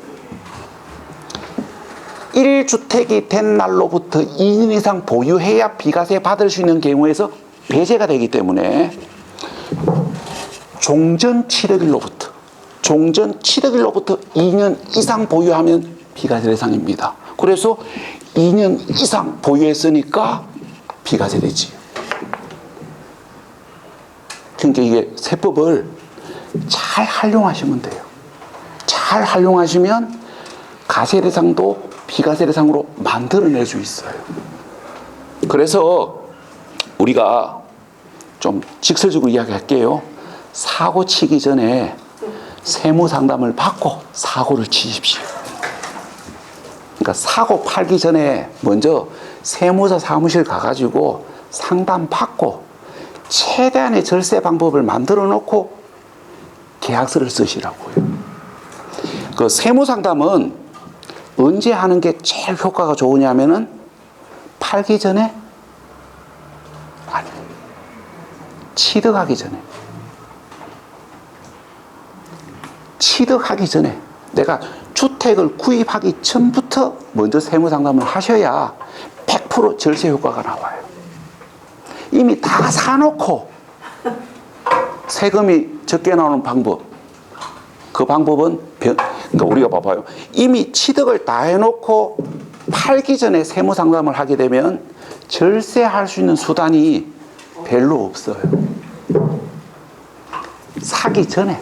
1주택이 된 날로부터 2년 이상 보유해야 비과세 받을 수 있는 경우에서 배제가 되기 때문에 종전 취득일로부터 2년 이상 보유하면 비과세 대상입니다. 그래서 2년 이상 보유했으니까 비과세 되지. 그러니까 이게 세법을 잘 활용하시면 돼요. 잘 활용하시면 과세 대상도 비과세 대상으로 만들어낼 수 있어요. 그래서 우리가 좀 직설적으로 이야기할게요. 사고 치기 전에 세무 상담을 받고 사고를 치십시오. 그러니까 사고 팔기 전에 먼저 세무사 사무실 가가지고 상담 받고 최대한의 절세 방법을 만들어 놓고 계약서를 쓰시라고요. 그 세무 상담은 언제 하는 게 제일 효과가 좋으냐면은 팔기 전에 아니 취득하기 전에 내가 주택을 구입하기 전부터 먼저 세무 상담을 하셔야 100% 절세 효과가 나와요. 이미 다 사놓고 세금이 적게 나오는 방법, 그 방법은 그러니까 우리가 봐봐요. 이미 취득을 다 해놓고 팔기 전에 세무 상담을 하게 되면 절세할 수 있는 수단이 별로 없어요. 사기 전에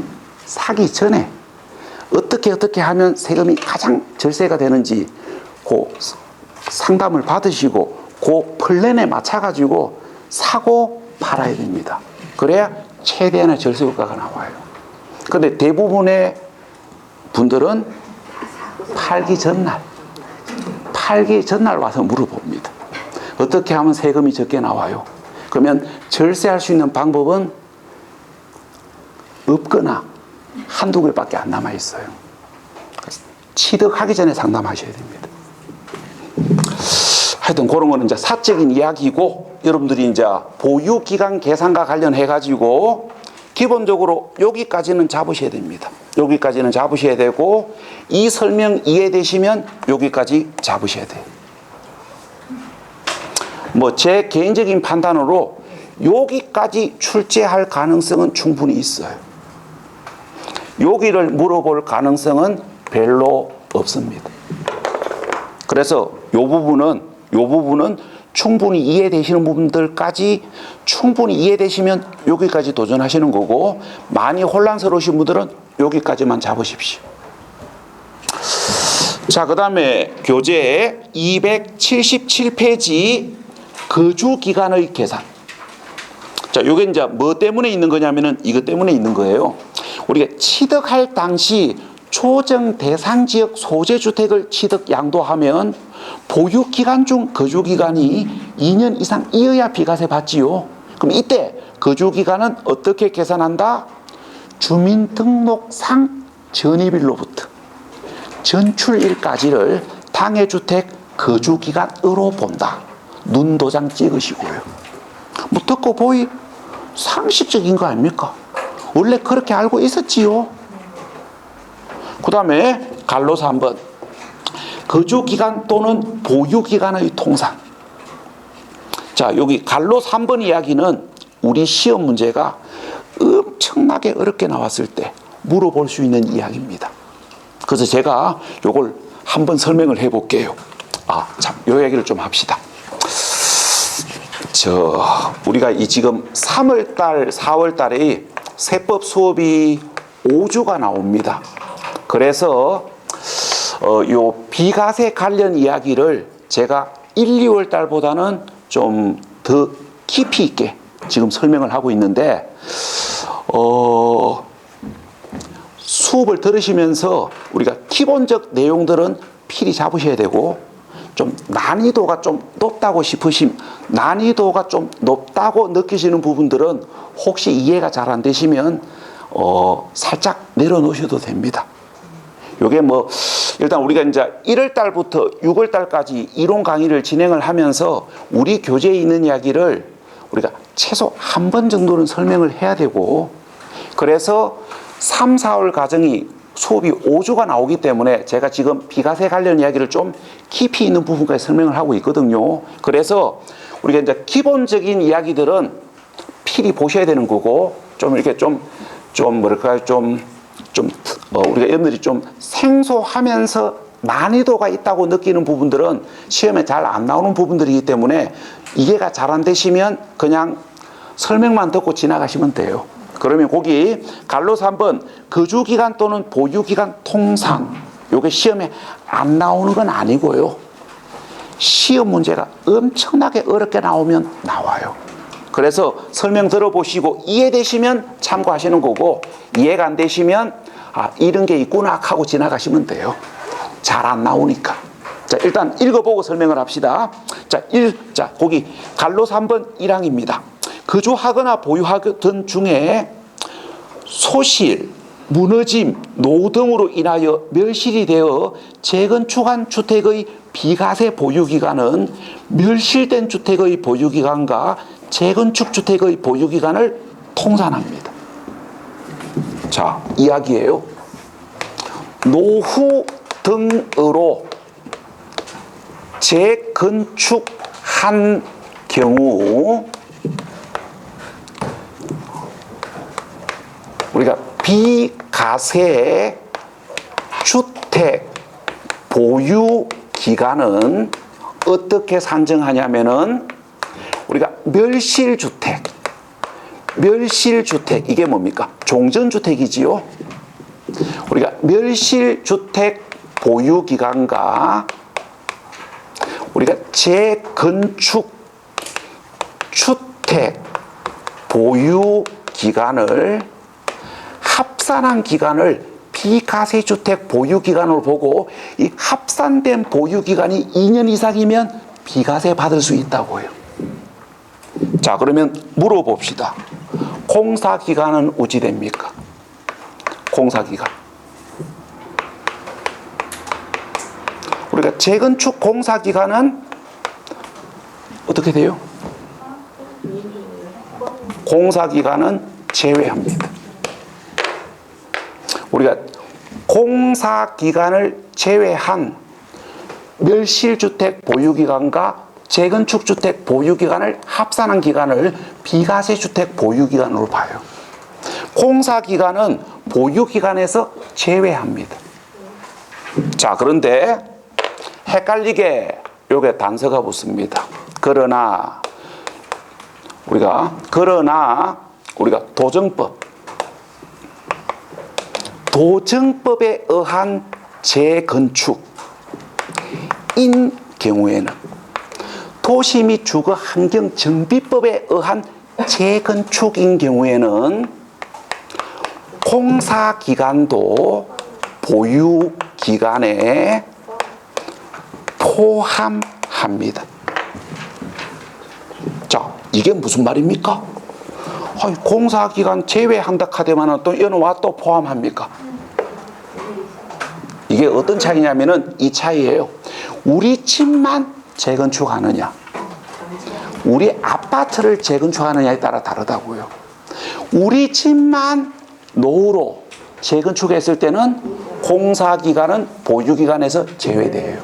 어떻게 하면 세금이 가장 절세가 되는지 그 상담을 받으시고 그 플랜에 맞춰가지고 사고 팔아야 됩니다. 그래야 최대한의 절세 효과가 나와요. 근데 대부분의 분들은 팔기 전날 와서 물어봅니다. 어떻게 하면 세금이 적게 나와요? 그러면 절세할 수 있는 방법은 없거나 한두 개밖에 안 남아 있어요. 취득하기 전에 상담하셔야 됩니다. 하여튼 그런 거는 이제 사적인 이야기고 여러분들이 이제 보유기간 계산과 관련해 가지고 기본적으로 여기까지는 잡으셔야 됩니다. 여기까지는 잡으셔야 되고 이 설명 이해되시면 여기까지 잡으셔야 돼요. 뭐 제 개인적인 판단으로 여기까지 출제할 가능성은 충분히 있어요. 여기를 물어볼 가능성은 별로 없습니다. 그래서 요 부분은 충분히 이해되시는 부분들까지 충분히 이해되시면 여기까지 도전하시는 거고 많이 혼란스러우신 분들은 여기까지만 잡으십시오. 자, 그 다음에 교재 277페이지 거주기간의 계산. 자, 요게 이제 뭐 때문에 있는 거냐면은 이것 때문에 있는 거예요. 우리가 취득할 당시 초정 대상 지역 소재주택을 취득 양도하면 보유기간 중 거주기간이 2년 이상 이어야 비과세 받지요. 그럼 이때 거주기간은 어떻게 계산한다? 주민등록상 전입일로부터 전출일까지를 당해주택 거주기간으로 본다. 눈도장 찍으시고요. 뭐 듣고 보이 상식적인 거 아닙니까? 원래 그렇게 알고 있었지요. 그 다음에 갈로서 한번 거주기간 또는 보유기간의 통상. 자, 여기 갈로 3번 이야기는 우리 시험 문제가 엄청나게 어렵게 나왔을 때 물어볼 수 있는 이야기입니다. 그래서 제가 요걸 한번 설명을 해 볼게요. 참, 요 얘기를 좀 합시다. 우리가 이 지금 3월달, 4월달에 세법 수업이 5주가 나옵니다. 그래서 요 비과세 관련 이야기를 제가 1, 2월 달보다는 좀 더 깊이 있게 지금 설명을 하고 있는데, 수업을 들으시면서 우리가 기본적 내용들은 필히 잡으셔야 되고, 좀 난이도가 좀 높다고 난이도가 좀 높다고 느끼시는 부분들은 혹시 이해가 잘 안 되시면 살짝 내려놓으셔도 됩니다. 요게 뭐 일단 우리가 이제 1월 달부터 6월 달까지 이론 강의를 진행을 하면서 우리 교재에 있는 이야기를 우리가 최소 한 번 정도는 설명을 해야 되고, 그래서 3, 4월 과정이 수업이 5주가 나오기 때문에 제가 지금 비과세 관련 이야기를 좀 깊이 있는 부분까지 설명을 하고 있거든요. 그래서 우리가 이제 기본적인 이야기들은 필히 보셔야 되는 거고, 좀 이렇게 우리가 여러분들이 좀 생소하면서 난이도가 있다고 느끼는 부분들은 시험에 잘 안 나오는 부분들이기 때문에 이해가 잘 안 되시면 그냥 설명만 듣고 지나가시면 돼요. 그러면 거기 갈로서 한번 거주기간 또는 보유기간 통상, 요게 시험에 안 나오는 건 아니고요. 시험 문제가 엄청나게 어렵게 나오면 나와요. 그래서 설명 들어보시고 이해되시면 참고하시는 거고, 이해가 안 되시면 이런 게 있구나 하고 지나가시면 돼요. 잘 안 나오니까. 자, 일단 읽어보고 설명을 합시다. 자, 거기 갈로서 한번 1항입니다. 거주하거나 보유하던 중에 소실, 무너짐, 노후 등으로 인하여 멸실이 되어 재건축한 주택의 비과세 보유기간은 멸실된 주택의 보유기간과 재건축 주택의 보유기간을 통산합니다. 자, 이야기예요. 노후 등으로 재건축한 경우 우리가 비과세 주택 보유 기간은 어떻게 산정하냐면은 우리가 멸실주택 이게 뭡니까? 종전주택이지요. 우리가 멸실주택 보유 기간과 우리가 재건축 주택 보유 기간을 합산한 기간을 비과세 주택 보유 기간으로 보고, 이 합산된 보유 기간이 2년 이상이면 비과세 받을 수 있다고요. 자, 그러면 물어봅시다. 공사 기간은 어찌 됩니까? 공사 기간. 우리가 재건축 공사 기간은 어떻게 돼요? 공사 기간은 제외합니다. 우리가 공사 기간을 제외한 멸실주택 보유기간과 재건축주택 보유기간을 합산한 기간을 비과세 주택 보유기간으로 봐요. 공사 기간은 보유기간에서 제외합니다. 자, 그런데 헷갈리게 요게 단서가 붙습니다. 그러나 우리가 도정법에 의한 재건축인 경우에는, 도시 및 주거 환경 정비법에 의한 재건축인 경우에는 공사 기간도 보유 기간에 포함합니다. 자, 이게 무슨 말입니까? 공사 기간 제외한다 하더만은 또 이거는 와 또 포함합니까? 이게 어떤 차이냐면은 이 차이예요. 우리 집만 재건축하느냐, 우리 아파트를 재건축하느냐에 따라 다르다고요. 우리 집만 노후로 재건축했을 때는 공사기간은 보유기간에서 제외돼요.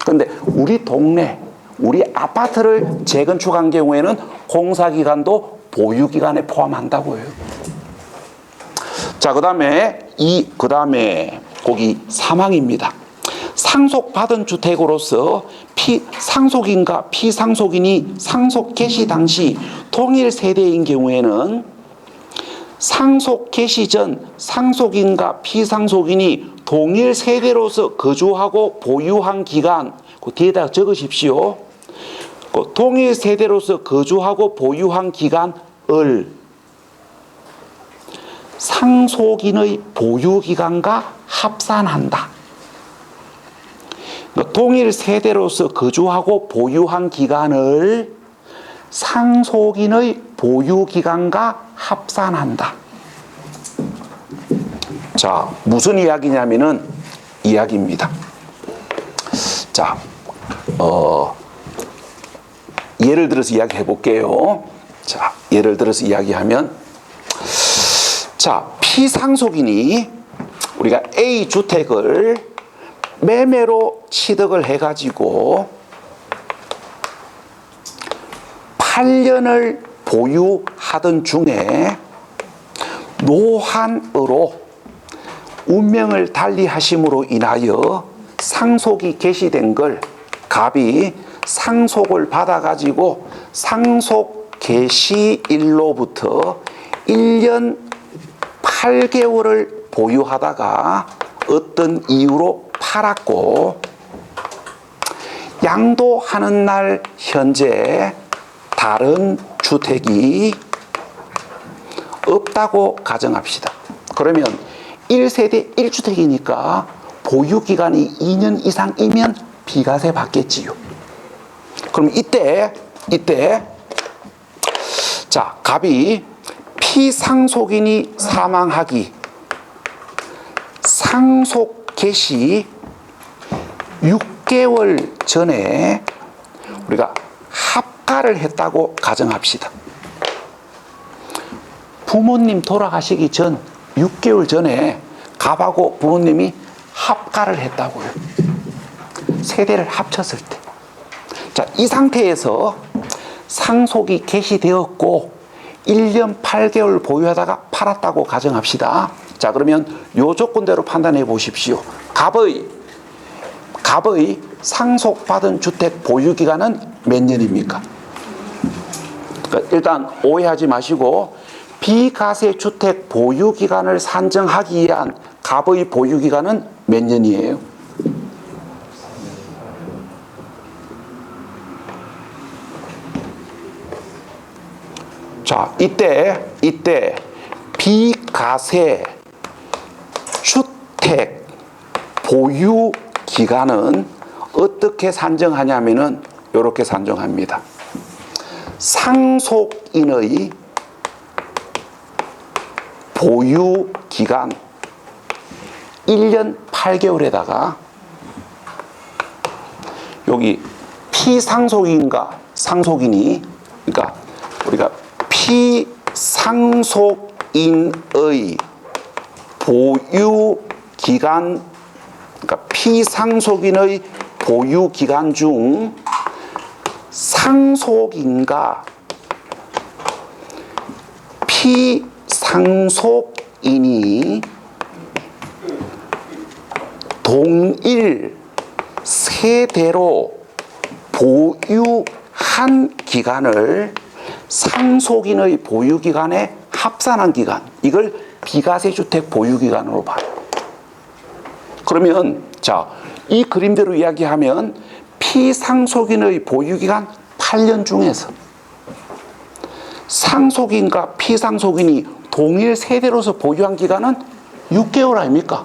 그런데 우리 동네, 우리 아파트를 재건축한 경우에는 공사기간도 보유기간에 포함한다고요. 자, 그 다음에 거기 3항입니다. 상속받은 주택으로서 상속인과 피상속인이 상속 개시 당시 동일 세대인 경우에는 상속 개시 전 상속인과 피상속인이 동일 세대로서 거주하고 보유한 기간, 그 뒤에다 적으십시오. 그 동일 세대로서 거주하고 보유한 기간을 상속인의 보유기간과 합산한다. 동일 세대로서 거주하고 보유한 기간을 상속인의 보유기간과 합산한다. 자, 무슨 이야기냐면은 이야기입니다. 자, 예를 들어서 이야기해 볼게요. 자, 예를 들어서 이야기하면, 자, 피상속인이 우리가 A 주택을 매매로 취득을 해가지고 8년을 보유하던 중에 노환으로 운명을 달리하심으로 인하여 상속이 개시된 걸 갑이 상속을 받아가지고 상속 개시일로부터 1년 8개월을 보유하다가 어떤 이유로 팔았고, 양도하는 날 현재 다른 주택이 없다고 가정합시다. 그러면 1세대 1주택이니까 보유기간이 2년 이상이면 비과세 받겠지요. 그럼 이때 자, 갑이 피상속인이 사망하기 상속 개시 6개월 전에 우리가 합가를 했다고 가정합시다. 부모님 돌아가시기 전 6개월 전에 갑하고 부모님이 합가를 했다고요. 세대를 합쳤을 때. 자, 이 상태에서 상속이 개시되었고 1년 8개월 보유하다가 팔았다고 가정합시다. 자, 그러면 요 조건대로 판단해 보십시오. 갑의 상속받은 주택 보유기간은 몇 년입니까? 그러니까 일단 오해하지 마시고 비과세 주택 보유기간을 산정하기 위한 갑의 보유기간은 몇 년이에요? 자, 이때 비과세 주택 보유 기간은 어떻게 산정하냐면은 이렇게 산정합니다. 상속인의 보유 기간 1년 8개월에다가 여기 피상속인과 상속인이, 그러니까 우리가 피상속인의 보유 기간, 그러니까 피상속인의 보유 기간 중 상속인과 피상속인이 동일 세대로 보유한 기간을 상속인의 보유기간에 합산한 기간, 이걸 비과세 주택 보유기간으로 봐요. 그러면 자, 이 그림대로 이야기하면 피상속인의 보유기간 8년 중에서 상속인과 피상속인이 동일 세대로서 보유한 기간은 6개월 아닙니까?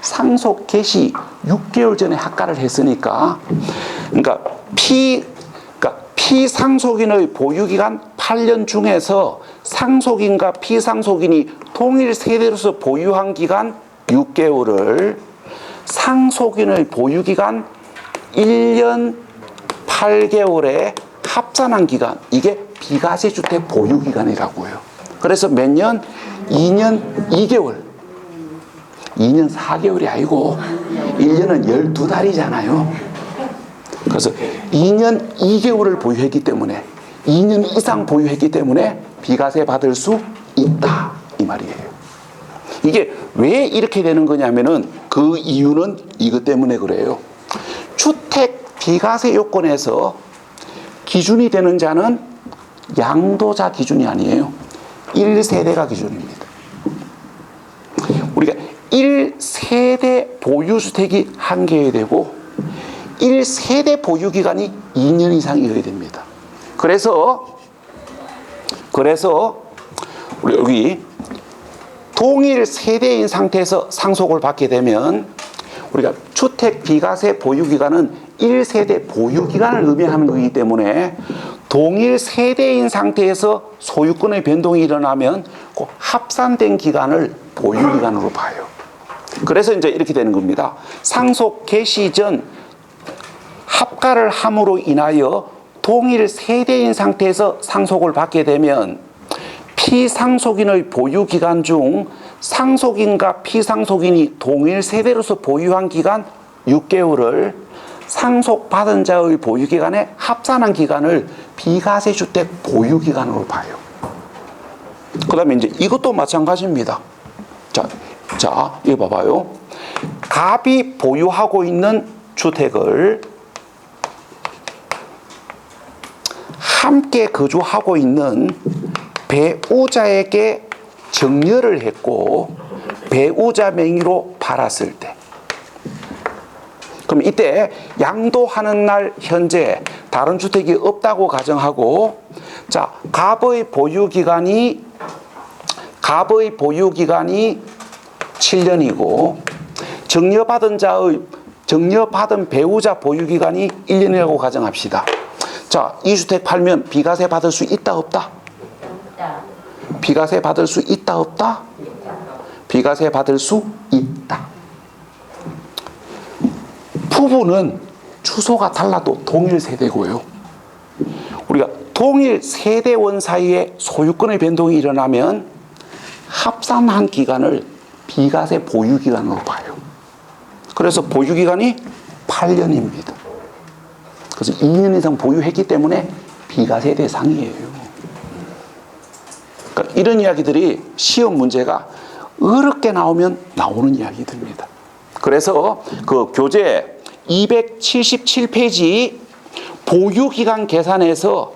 상속 개시 6개월 전에 합가를 했으니까, 그러니까 피상속인의 보유기간 8년 중에서 상속인과 피상속인이 동일 세대로서 보유한 기간 6개월을 상속인의 보유기간 1년 8개월에 합산한 기간, 이게 비과세주택 보유기간이라고요. 그래서 몇 년? 2년 2개월. 2년 4개월이 아니고 1년은 12달이잖아요. 그래서 2년 2개월을 보유했기 때문에 2년 이상 보유했기 때문에 비과세 받을 수 있다 이 말이에요. 이게 왜 이렇게 되는 거냐면은 그 이유는 이것 때문에 그래요. 주택 비과세 요건에서 기준이 되는 자는 양도자 기준이 아니에요. 1세대가 기준입니다. 우리가 1세대 보유주택이 한 개여야 되고 1세대 보유기간이 2년 이상이어야 됩니다. 그래서 우리 여기 동일 세대인 상태에서 상속을 받게 되면 우리가 주택 비과세 보유기간은 1세대 보유기간을 의미하는 것이기 때문에 동일 세대인 상태에서 소유권의 변동이 일어나면 그 합산된 기간을 보유기간으로 봐요. 그래서 이제 이렇게 되는 겁니다. 상속 개시 전 합가를 함으로 인하여 동일 세대인 상태에서 상속을 받게 되면 피상속인의 보유기간 중 상속인과 피상속인이 동일 세대로서 보유한 기간 6개월을 상속받은 자의 보유기간에 합산한 기간을 비과세주택 보유기간으로 봐요. 그 다음에 이제 이것도 마찬가지입니다. 자, 이거 봐봐요. 갑이 보유하고 있는 주택을 함께 거주하고 있는 배우자에게 정려를 했고 배우자 명의로 팔았을 때, 그럼 이때 양도하는 날 현재 다른 주택이 없다고 가정하고, 자, 갑의 보유기간이 7년이고 정려받은 배우자 보유기간이 1년이라고 가정합시다. 자, 이 주택 팔면 비과세 받을 수 있다 없다? 비과세 받을 수 있다 없다? 비과세 받을 수 있다. 부부는 주소가 달라도 동일 세대고요. 우리가 동일 세대원 사이에 소유권의 변동이 일어나면 합산한 기간을 비과세 보유기간으로 봐요. 그래서 보유기간이 8년입니다. 그래서 2년 이상 보유했기 때문에 비과세 대상이에요. 그러니까 이런 이야기들이 시험 문제가 어렵게 나오면 나오는 이야기들입니다. 그래서 그 교재 277페이지 보유기간 계산에서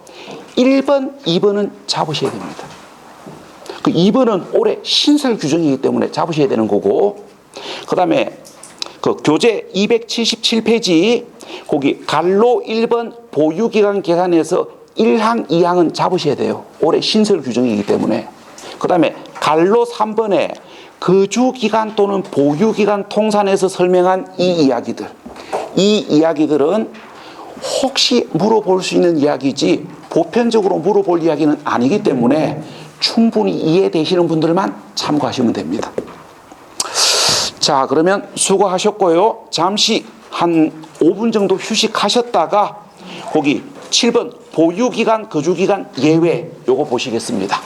1번, 2번은 잡으셔야 됩니다. 그 2번은 올해 신설 규정이기 때문에 잡으셔야 되는 거고, 그 다음에 그 교재 277페이지 거기 갈로 1번 보유기간 계산에서 1항, 2항은 잡으셔야 돼요. 올해 신설 규정이기 때문에. 그 다음에 갈로 3번에 거주기간 또는 보유기간 통산에서 설명한 이 이야기들은 혹시 물어볼 수 있는 이야기지 보편적으로 물어볼 이야기는 아니기 때문에 충분히 이해되시는 분들만 참고하시면 됩니다. 자, 그러면 수고하셨고요. 잠시 한 5분 정도 휴식하셨다가 거기 7번 보유기간, 거주기간 예외 요거 보시겠습니다.